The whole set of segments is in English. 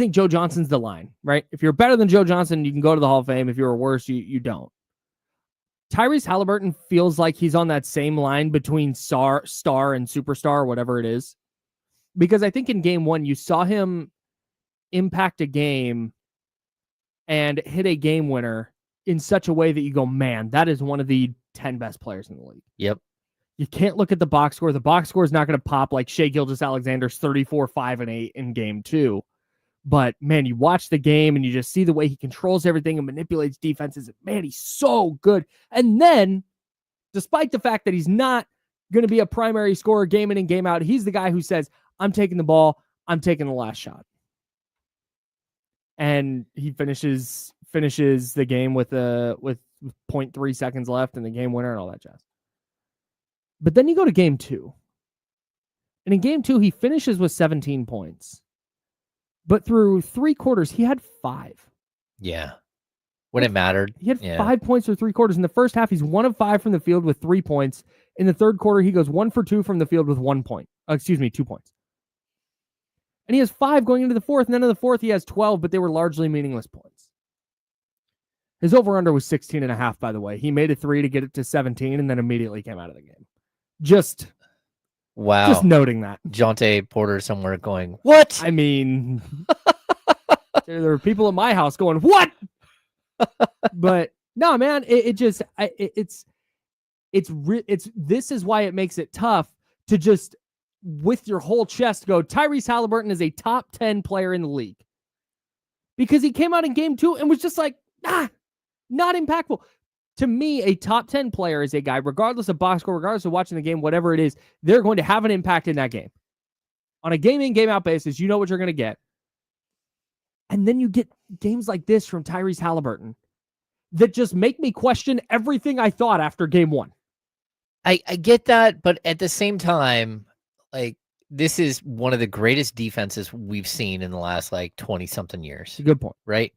think Joe Johnson's the line, right? If you're better than Joe Johnson, you can go to the Hall of Fame. If you're worse, you don't. Tyrese Haliburton feels like he's on that same line between star and superstar, whatever it is. Because I think in game one, you saw him impact a game and hit a game winner in such a way that you go, man, that is one of the 10 best players in the league. Yep. You can't look at the box score. The box score is not going to pop like Shai Gilgeous-Alexander's 34, 5, and 8 in game two. But, man, you watch the game and you just see the way he controls everything and manipulates defenses. Man, he's so good. And then, despite the fact that he's not going to be a primary scorer game in and game out, he's the guy who says, I'm taking the ball, I'm taking the last shot. And he finishes the game with 0.3 seconds left and the game winner and all that jazz. But then you go to game two. And in game two, he finishes with 17 points. But through 3 quarters, he had 5. Yeah. When it mattered. He had 5 points through 3 quarters. In the first half, he's 1 of 5 from the field with 3 points. In the third quarter, he goes 1 for 2 from the field with 1 point. 2 points. And he has 5 going into the fourth. And then in the fourth, he has 12, but they were largely meaningless points. His over-under was 16.5, by the way. He made a 3 to get it to 17 and then immediately came out of the game. Just noting that. Jonte Porter somewhere going, what? I mean, there were people at my house going, what? But no, man, this is why it makes it tough to just with your whole chest go, Tyrese Haliburton is a top 10 player in the league. Because he came out in game 2 and was just like, not impactful. To me, a top 10 player is a guy, regardless of box score, regardless of watching the game, whatever it is, they're going to have an impact in that game. On a game in, game out basis, you know what you're going to get. And then you get games like this from Tyrese Haliburton that just make me question everything I thought after game 1. I get that, but at the same time, like, this is one of the greatest defenses we've seen in the last, 20-something years. Good point. Right?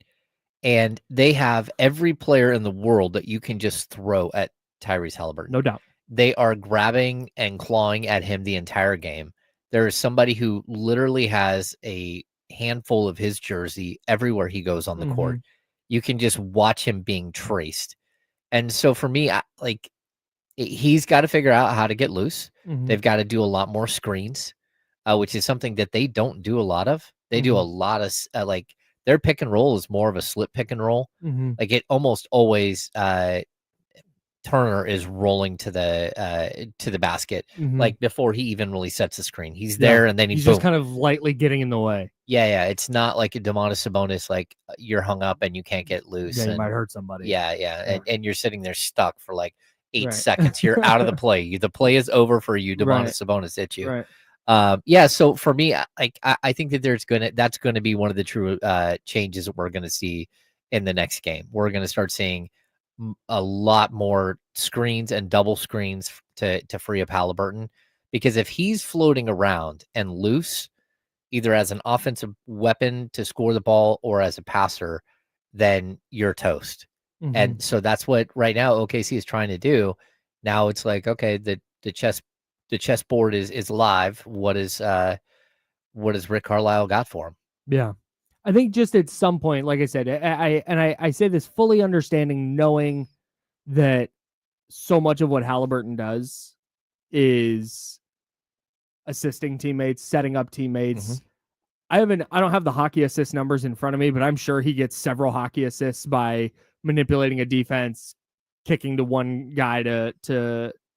And they have every player in the world that you can just throw at Tyrese Haliburton. No doubt. They are grabbing and clawing at him the entire game. There is somebody who literally has a handful of his jersey everywhere he goes on the court. You can just watch him being traced. And so for me, he's got to figure out how to get loose. They've got to do a lot more screens, which is something that they don't do a lot of. They do a lot of their pick and roll is more of a slip pick and roll. Like it almost always Turner is rolling to the basket like before he even really sets the screen. He's there and then he's just kind of lightly getting in the way. Yeah. It's not like a Domantas Sabonis, like you're hung up and you can't get loose. Yeah, and, you might hurt somebody. Yeah. And you're sitting there stuck for 8 seconds. You're out of the play. The play is over for you. Domantas Sabonis hit you. Right. So for me, I think that that's going to be one of the true changes that we're going to see in the next game. We're going to start seeing a lot more screens and double screens to free up Haliburton, because if he's floating around and loose, either as an offensive weapon to score the ball or as a passer, then you're toast. And so that's what right now OKC is trying to do. Now it's like, okay, the chessboard is live. What is Rick Carlisle got for him? Yeah. I think just at some point, like I said, I say this fully understanding, knowing that so much of what Haliburton does is assisting teammates, setting up teammates. I don't have the hockey assist numbers in front of me, but I'm sure he gets several hockey assists by manipulating a defense, kicking to one guy to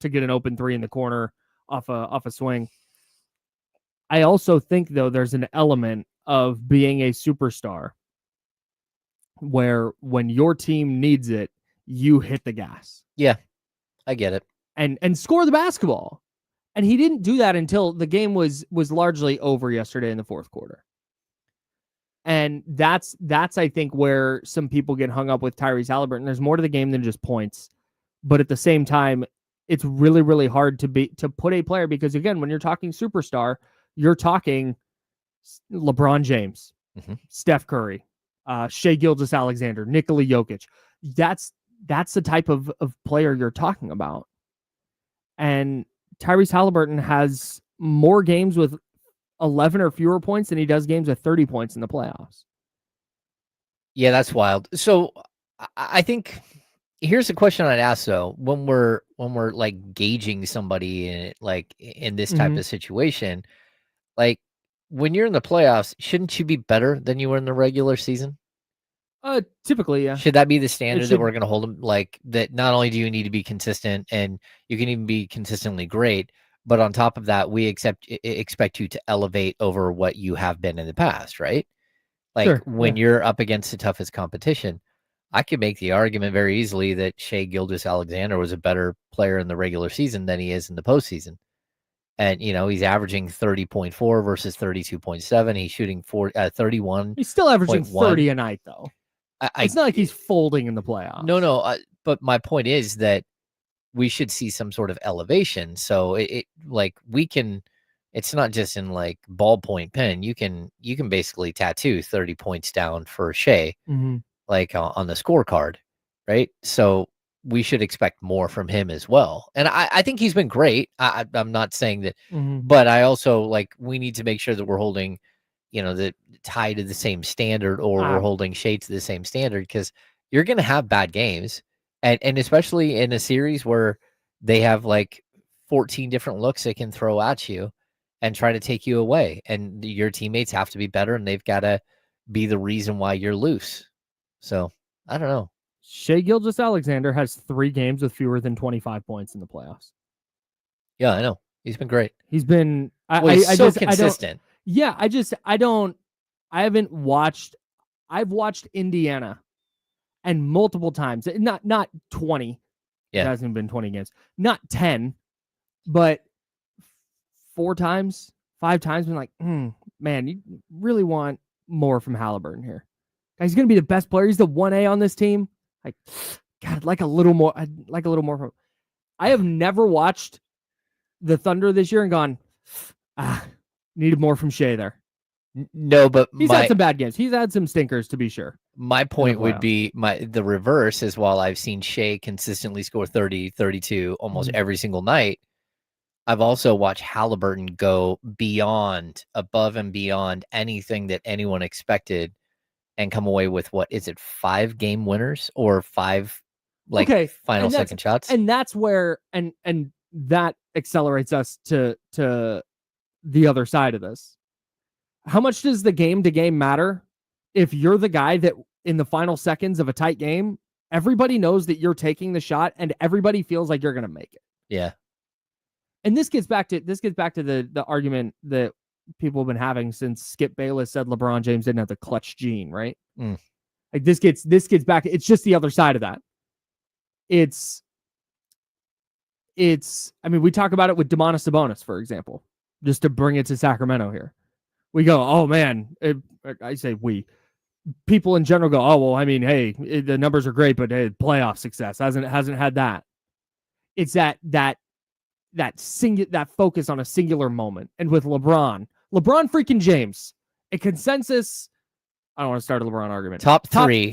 get an open 3 in the corner off a swing. I also think, though, there's an element of being a superstar where when your team needs it, you hit the gas. Yeah, I get it. And score the basketball. And he didn't do that until the game was largely over yesterday in the fourth quarter. And that's I think where some people get hung up with Tyrese Haliburton. There's more to the game than just points. But at the same time, it's really, really hard to put a player, because again, when you're talking superstar, you're talking LeBron James, Steph Curry, Shai Gilgeous-Alexander, Nikola Jokic. That's the type of player you're talking about. And Tyrese Haliburton has more games with 11 or fewer points than he does games with 30 points in the playoffs. Yeah, that's wild. So I think here's a question I'd ask though: when we're like gauging somebody in this type of situation, like when you're in the playoffs, shouldn't you be better than you were in the regular season? Typically, yeah. Should that be the standard that should. we're going to hold them? Like that, not only do you need to be consistent, and you can even be consistently great, but on top of that, we expect you to elevate over what you have been in the past, right? Like Sure, when yeah. you're up against the toughest competition, I could make the argument very easily that Shea Gilgeous-Alexander was a better player in the regular season than he is in the postseason. And, he's averaging 30.4 versus 32.7. He's shooting 31. He's still averaging 30 a night, though. It's not like he's folding in the playoffs. No. But my point is that we should see some sort of elevation. So we can. It's not just in like ballpoint pen. You can basically tattoo 30 points down for Shea, like on the scorecard, right? So we should expect more from him as well. And I think he's been great. I'm not saying that, but I also we need to make sure that we're holding, the tie to the same standard, or we're holding Shea to the same standard, because you're going to have bad games. And especially in a series where they have 14 different looks they can throw at you and try to take you away. And your teammates have to be better, and they've got to be the reason why you're loose. So, I don't know. Shea Gilgeous-Alexander has 3 games with fewer than 25 points in the playoffs. Yeah, I know. He's been great. He's been he's so consistent. I haven't watched. I've watched Indiana, and multiple times, not 20. Yeah. It hasn't been 20 games. Not 10, but 4 times, 5 times, been like, man, you really want more from Haliburton here. He's going to be the best player. He's the 1A on this team. Like, God, I'd like a little more. I'd like a little more from him. I have never watched the Thunder this year and gone, needed more from Shea there. No, but he's had some bad games. He's had some stinkers, to be sure. My point would be the reverse is, while I've seen Shea consistently score 30, 32 almost every single night, I've also watched Haliburton go above and beyond anything that anyone expected, and come away with, 5 game winners or 5 final second shots. And that's where and that accelerates us to the other side of this. How much does the game to game matter if you're the guy that in the final seconds of a tight game, everybody knows that you're taking the shot and everybody feels like you're going to make it? Yeah. And this gets back to the argument that people have been having since Skip Bayless said LeBron James didn't have the clutch gene, right? Like this gets back. It's just the other side of that. It's I mean, we talk about it with Domantas Sabonis, for example, just to bring it to Sacramento here. We go, oh man, I say we. People in general go, oh well, I mean, hey, the numbers are great, but hey, playoff success hasn't had that. It's that focus on a singular moment. And with LeBron freaking James, a consensus, I don't want to start a LeBron argument. Top 3,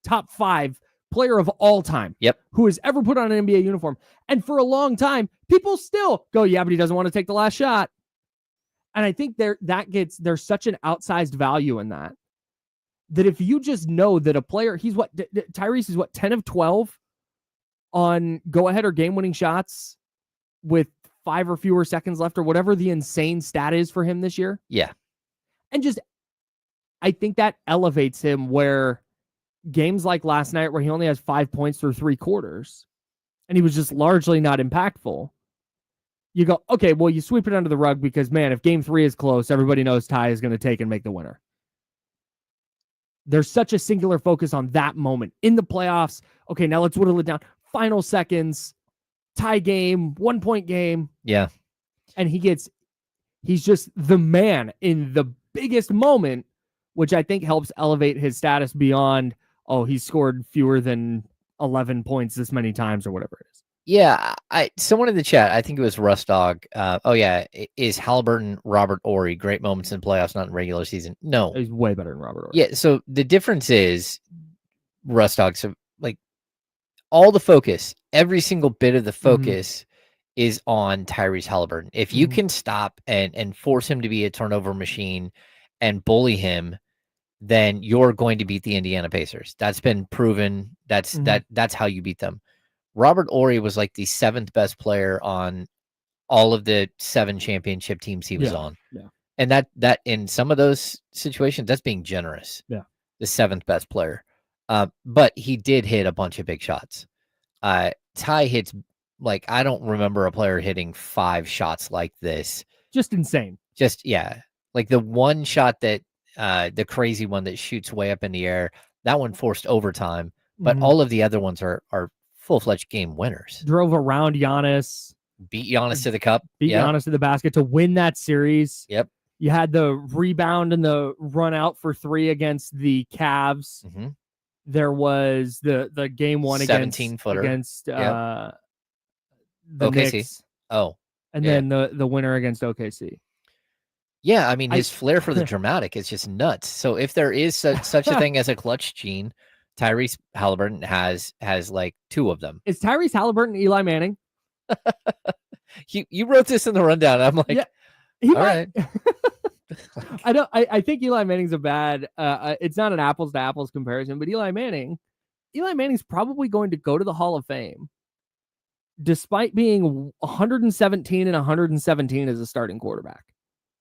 top 5 player of all time. Yep. Who has ever put on an NBA uniform. And for a long time, people still go, yeah, but he doesn't want to take the last shot. And I think there's such an outsized value in that if you just know that a player, Tyrese is 10 of 12 on go ahead or game winning shots with 5 or fewer seconds left, or whatever the insane stat is for him this year. Yeah. And I think that elevates him, where games like last night where he only has 5 points through 3 quarters and he was just largely not impactful. You go, okay, well, you sweep it under the rug because, man, if game 3 is close, everybody knows Ty is going to take and make the winner. There's such a singular focus on that moment in the playoffs. Okay, now let's whittle it down. Final seconds, tie game, 1-point game. Yeah. And he's just the man in the biggest moment, which I think helps elevate his status beyond, oh, he's scored fewer than 11 points this many times or whatever it is. Yeah, someone in the chat, I think it was Russ Dog. Is Haliburton Robert Horry? Great moments in playoffs, not in regular season. No, he's way better than Robert Horry. Yeah, so the difference is, Russ Dog. So all the focus, every single bit of the focus is on Tyrese Haliburton. If you can stop and force him to be a turnover machine and bully him, then you're going to beat the Indiana Pacers. That's been proven. That's how you beat them. Robert Horry was like the 7th best player on all of the 7 championship teams he was on. Yeah. And that in some of those situations, that's being generous. Yeah. The 7th best player. But he did hit a bunch of big shots. Ty hits, like, I don't remember a player hitting 5 shots like this. Just insane. Just, yeah. Like the one shot that, the crazy one that shoots way up in the air, that one forced overtime. But all of the other ones are full-fledged game winners. Drove around Giannis. Beat Giannis to the cup. Beat Giannis to the basket to win that series. Yep. You had the rebound and the run out for 3 against the Cavs. There was the game 1 17-footer against the OKC. Knicks. Oh. And then the winner against OKC. Yeah, I mean, his flair for the dramatic is just nuts. So if there is such a thing as a clutch gene, Tyrese Haliburton has like 2 of them. Is Tyrese Haliburton Eli Manning? You wrote this in the rundown. I'm like, yeah, all right. I think Eli Manning's a bad. It's not an apples to apples comparison, but Eli Manning's probably going to go to the Hall of Fame, despite being 117 and 117 as a starting quarterback.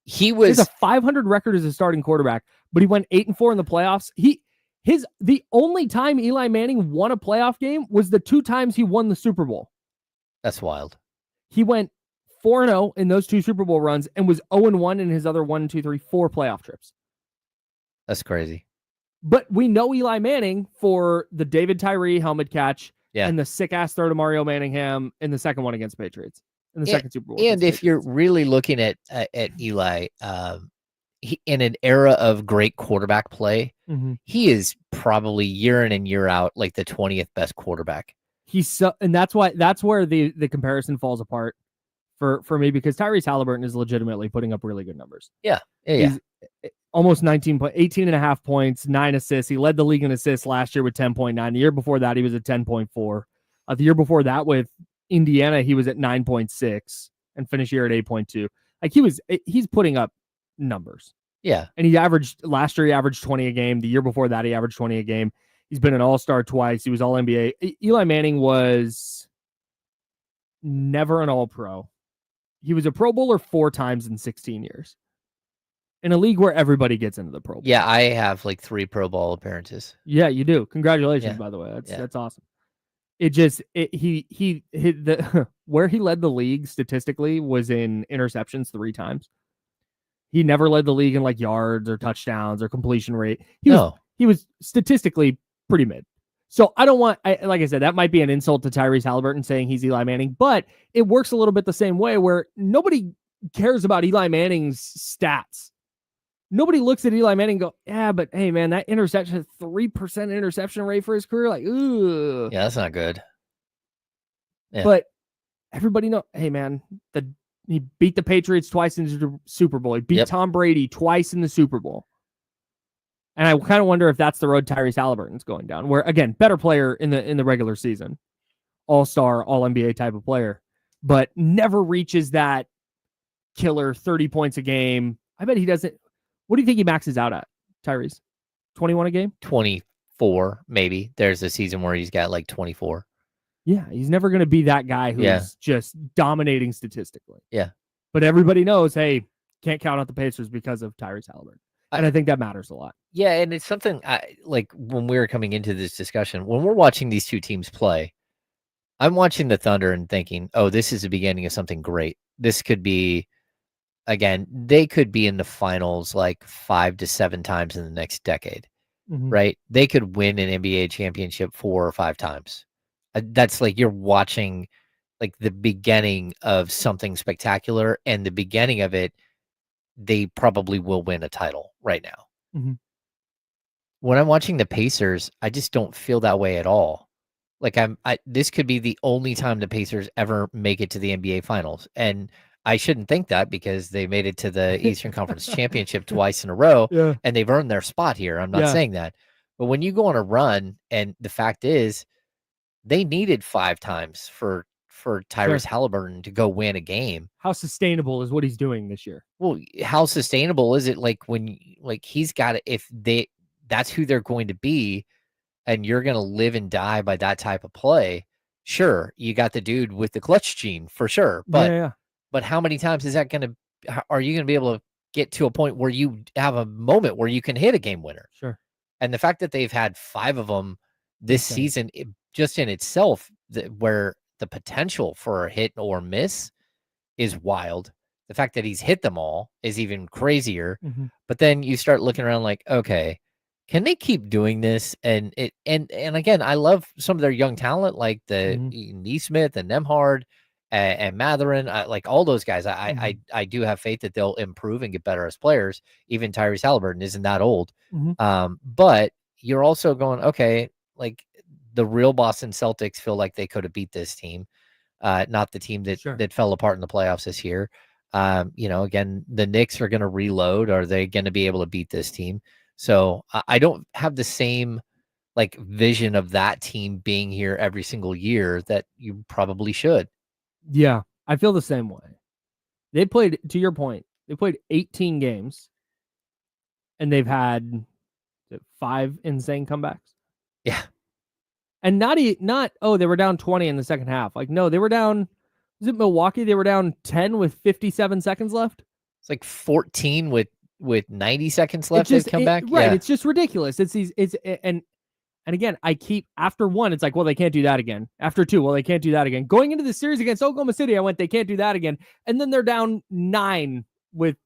He was a 500 record as a starting quarterback, but he went 8-4 in the playoffs. The only time Eli Manning won a playoff game was the 2 times he won the Super Bowl. That's wild. He went 4-0 in those 2 Super Bowl runs and was 0-1 in his other 4 playoff trips. That's crazy. But we know Eli Manning for the David Tyree helmet catch and the sick-ass throw to Mario Manningham in the second one against Patriots. In the second Super Bowl. And if you're really looking at Eli, in an era of great quarterback play, he is probably year in and year out like the 20th best quarterback. And that's where the comparison falls apart for me, because Tyrese Haliburton is legitimately putting up really good numbers. Yeah. He's almost 18.5 points, 9 assists. He led the league in assists last year with 10.9. The year before that, he was at 10.4. The year before that with Indiana, he was at 9.6 and finished year at 8.2. Like he's putting up numbers. Yeah. And last year he averaged 20 a game. The year before that, he averaged 20 a game. He's been an all-star twice. He was all NBA. Eli Manning was never an all-pro. He was a Pro Bowler 4 times in 16 years. In a league where everybody gets into the Pro Bowl. Yeah, I have like 3 Pro Bowl appearances. Yeah, you do. Congratulations, by the way. That's awesome. He hit the where he led the league statistically was in interceptions 3 times. He never led the league in like yards or touchdowns or completion rate. He was statistically pretty mid. So I don't want, like I said, that might be an insult to Tyrese Haliburton saying he's Eli Manning, but it works a little bit the same way where nobody cares about Eli Manning's stats. Nobody looks at Eli Manning and go, yeah, but hey, man, that interception, 3% interception rate for his career. Like, ooh. Yeah, that's not good. Yeah. But everybody know, hey, man, he beat the Patriots twice in the Super Bowl. He beat Tom Brady twice in the Super Bowl. And I kind of wonder if that's the road Tyrese Haliburton's going down, where, again, better player in the regular season. All-star, all-NBA type of player. But never reaches that killer 30 points a game. I bet he doesn't. What do you think he maxes out at, Tyrese? 21 a game? 24, maybe. There's a season where he's got like 24. Yeah, he's never going to be that guy who's just dominating statistically. Yeah. But everybody knows, hey, can't count out the Pacers because of Tyrese Haliburton. And I think that matters a lot. Yeah, and it's something like when we were coming into this discussion, when we're watching these 2 teams play, I'm watching the Thunder and thinking, oh, this is the beginning of something great. This could be, again, they could be in the finals like 5 to 7 times in the next decade, right? They could win an NBA championship 4 or 5 times. That's like you're watching like the beginning of something spectacular, and the beginning of it, they probably will win a title right now. When I'm watching the Pacers, I just don't feel that way at all. Like this could be the only time the Pacers ever make it to the NBA Finals, and I shouldn't think that because they made it to the Eastern Conference Championship twice in a row, and they've earned their spot here. I'm not saying that, but when you go on a run, and the fact is, they needed 5 times for for Tyrese Haliburton to go win a game. How sustainable is what he's doing this year? Well, how sustainable is it? Like when he's got it, if that's who they're going to be, and you're going to live and die by that type of play. Sure, you got the dude with the clutch gene for sure, but but how many times is that going to? Are you going to be able to get to a point where you have a moment where you can hit a game winner? Sure. And the fact that they've had 5 of them this season, just in itself, where the potential for a hit or miss is wild. The fact that he's hit them all is even crazier. But then you start looking around like, okay, can they keep doing this? And again, I love some of their young talent, like the Neesmith and Nemhard and Matherin, like all those guys. I do have faith that they'll improve and get better as players. Even Tyrese Haliburton isn't that old. But you're also going, okay, like the real Boston Celtics feel like they could have beat this team, not the team that fell apart in the playoffs this year. Again, the Knicks are going to reload. Are they going to be able to beat this team? So I don't have the same like vision of that team being here every single year that you probably should. Yeah, I feel the same way. They played, to your point, they played 18 games and they've had 5 insane comebacks. Yeah. And they were down 20 in the second half. Like, no, they were down, was it Milwaukee? They were down 10 with 57 seconds left. It's like 14 with 90 seconds left to come back. Right. Yeah. It's just ridiculous. And again, I keep, after 1, it's like, well, they can't do that again. After 2, well, they can't do that again. Going into the series against Oklahoma City, I went, they can't do that again. And then they're down 9 with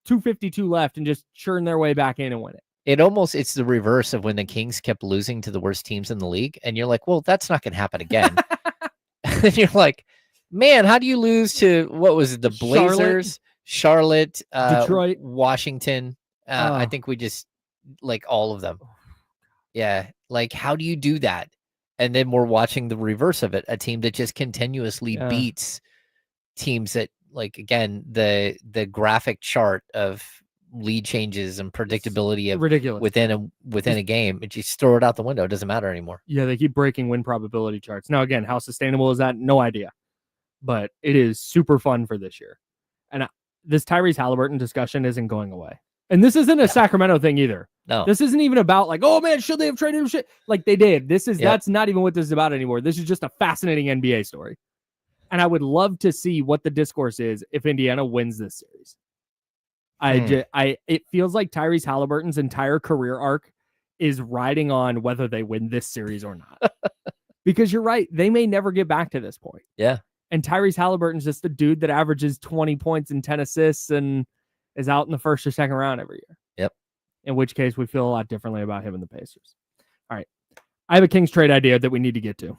2:52 left and just churn their way back in and win it. It's the reverse of when the Kings kept losing to the worst teams in the league. And you're like, well, that's not going to happen again. And you're like, man, how do you lose to, what was it? The Blazers, Charlotte, Detroit, Washington. I think we just like all of them. Yeah. Like, how do you do that? And then we're watching the reverse of it. A team that just continuously beats teams that, like, again, the graphic chart of lead changes and predictability of ridiculous within a game. It just throw it out the window. It doesn't matter anymore. Yeah. They keep breaking win probability charts. Now, again, how sustainable is that? No idea, but it is super fun for this year. And this Tyrese Haliburton discussion isn't going away. And this isn't a Sacramento thing either. No, this isn't even about like, oh man, should they have traded him? Shit, like they did. That's not even what this is about anymore. This is just a fascinating NBA story. And I would love to see what the discourse is if Indiana wins this series. It feels like Tyrese Haliburton's entire career arc is riding on whether they win this series or not. Because you're right, they may never get back to this point. Yeah. And Tyrese Haliburton's just the dude that averages 20 points and 10 assists and is out in the first or second round every year. Yep. In which case we feel a lot differently about him and the Pacers. All right. I have a Kings trade idea that we need to get to.